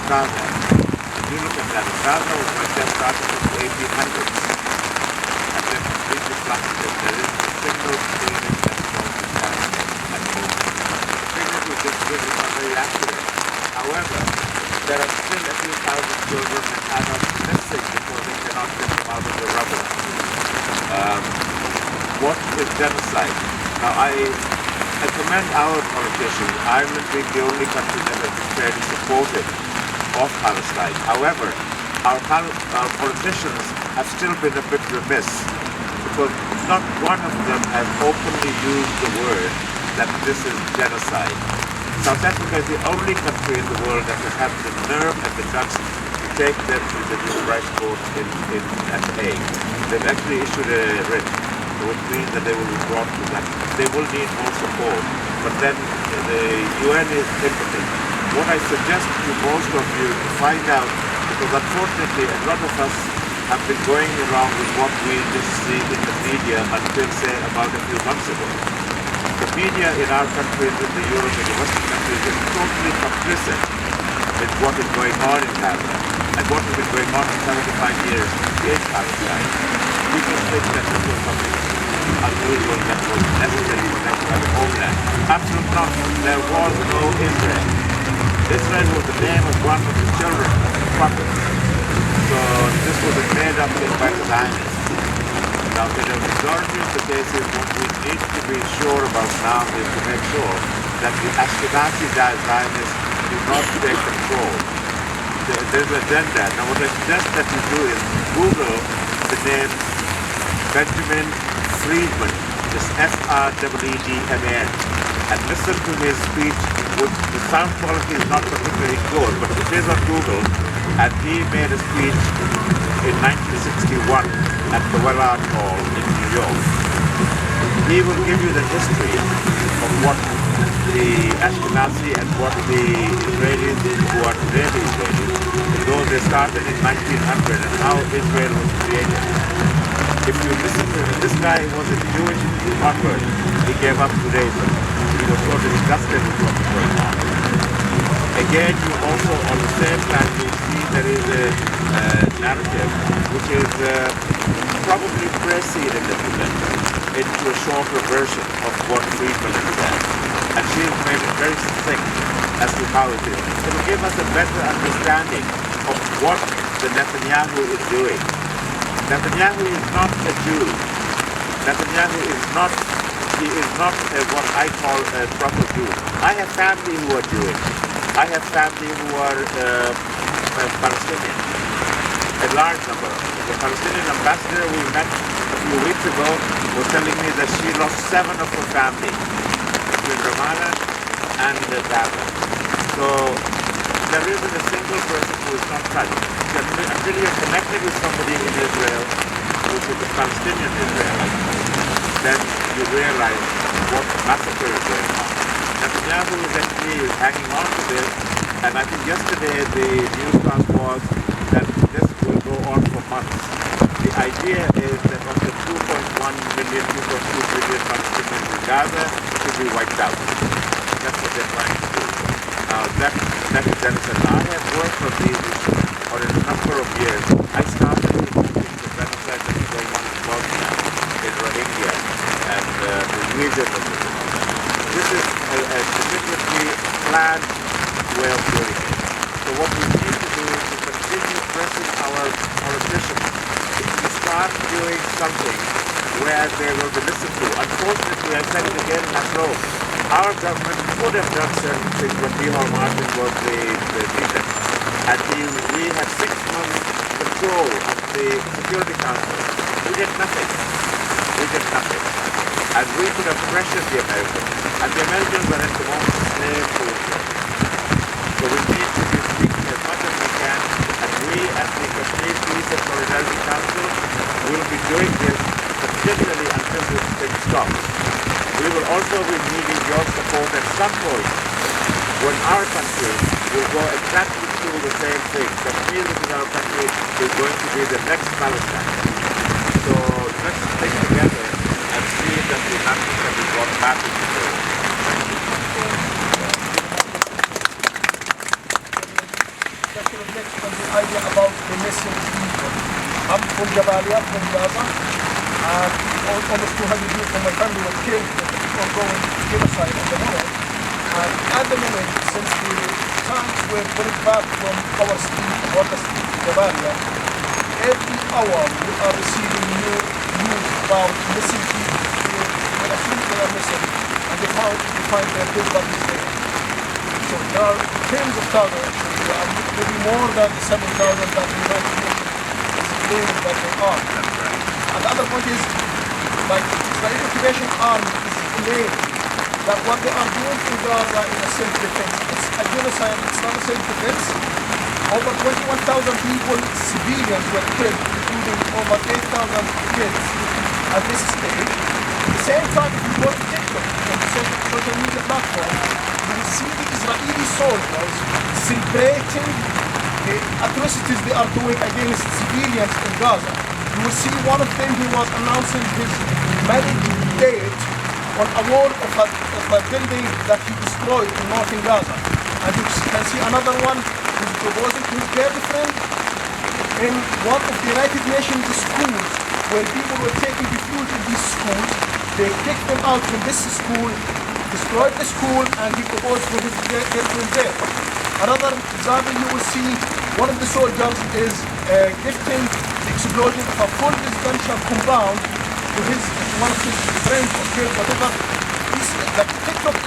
Gaza. If you look at that, Gaza was like that started in the 1800s. And then completely plummeted. There is a single building that is on the planet at the moment. Figures with this building are very accurate. However, there are still a few thousand children and adults missing because they cannot get them out of the rubble. What is genocide? Now, I commend our politicians. Ireland being the only country that has been fairly supportive of Palestine. However, our politicians have still been a bit remiss because not one of them has openly used the word that this is genocide. South Africa is the only country in the world that has had the nerve and the guts to take them to the Human Rights Court at The Hague. They've actually issued a writ, which means that they will be brought to that. They will need more support, but then the UN is impotent. What I suggest to most of you to find out, because unfortunately a lot of us have been going along with what we just see in the media until, say, about a few months ago. The media in our countries, in the Europe and the Western countries, is totally complicit in what is going on in Gaza and what has been going on for 75 years in Palestine. People think that this was something unusual that was necessary for them to have a homeland. Absolutely not. There was no Israel. Israel was the name of one of the children of the prophets. So this was a made-up thing by the Zionists. Now, in the majority of the cases, what we need to be sure about now is to make sure that the Ashkenazi Zionists do not take control. There's an agenda. Now, what I suggest that you do is Google the name Benjamin Friedman, this F-R-E-E-D-M-A-N, and listen to his speech. The sound quality is not particularly good, but it is on Google, and he made a speech in 1961 at the Loyola Hall in New York. He will give you the history of what the Ashkenazi and what the Israelis who are today the Israelis, though they started in 1900 and how Israel was created. If you listen to him, this guy was a Jewish convert. He gave up Judaism. He was totally disgusted with what was going on. Again, you also, on the same time, you see there is a narrative which is probably preceded a little bit into a shorter version of what Friedman has said. And she has made it very succinct as to how it is. It will give us a better understanding of what the Netanyahu is doing. Netanyahu is not a Jew. Netanyahu is not, he is not what I call a proper Jew. I have family who are Jewish. I have family who are Palestinian. A large number. The Palestinian ambassador we met a few weeks ago was telling me that she lost 7 of her family between Ramallah and Gaza. So there isn't a single person who is not touched. Until you're connected with somebody in Israel, which is a Palestinian Israelite, then you realize what massacre is going on. Netanyahu is actually hanging on to this, and I think yesterday the newscast was that this will go on for months. The idea is that of the 2.1 million, 2.2 billion Palestinians in Gaza should be wiped out. That's what they're trying to do. Now that is genocide. I have worked on these issues for a number of years. I started with the genocide that is going on in Bosnia, in Rohingya, and the Vigil. This is a deliberately planned way of doing it. So what we need to do is to continue pressing our politicians to start doing something where they will be listened to. Unfortunately, I said it again in Macron, our government could have done certain things when Mihal Martin was the leader. And we had 6 months control of the Security Council. We did nothing. And we could have pressured the Americans. And the Americans were at the moment slave to Israel. So we need to be speaking as much as we can. And we, as the Kashmir Peace and Solidarity Council, will be doing this particularly until this thing stops. We will also be needing your support at some point when our country will go exactly through the same thing. Kashmir, which is our country, is going to be the next Palestine. So let's stick together and see that the country can be brought back into the world. to reflect on the idea about the missing people. I'm from Jabalia, from Gaza, and almost 200 people from my family were killed in the ongoing genocide at the moment. And at the moment, since the tanks were put back from our street, Water Street to Jabalia, every hour we are receiving new news about missing people. We assume they are missing, and they find their dead bodies there. So there are tens of thousands, there are maybe more than the 7,000 that the United Nations is claiming that they are. That's right. And the other point is, like, Israeli occupation army is claiming that what they are doing in Gaza is a self-defense. It's a genocide, it's not a self-defense. Over 21,000 people, civilians, were killed, including over 8,000 kids at this stage. At the same time, if you go to TikTok and the same social media platform, you will see the Israeli soldiers celebrating the atrocities they are doing against civilians in Gaza. You will see one of them, he was announcing his marriage date on a wall of a building that he destroyed in northern Gaza. And you can see another one who's proposing to his girlfriend in one of the United Nations schools where people were taking refuge in these schools. They kicked them out from this school, destroyed the school, and he proposed for his girlfriend there. Another example, you will see one of the soldiers is gifting the explosion of a full residential compound to one of his friends or kids, whatever. Like TikTok is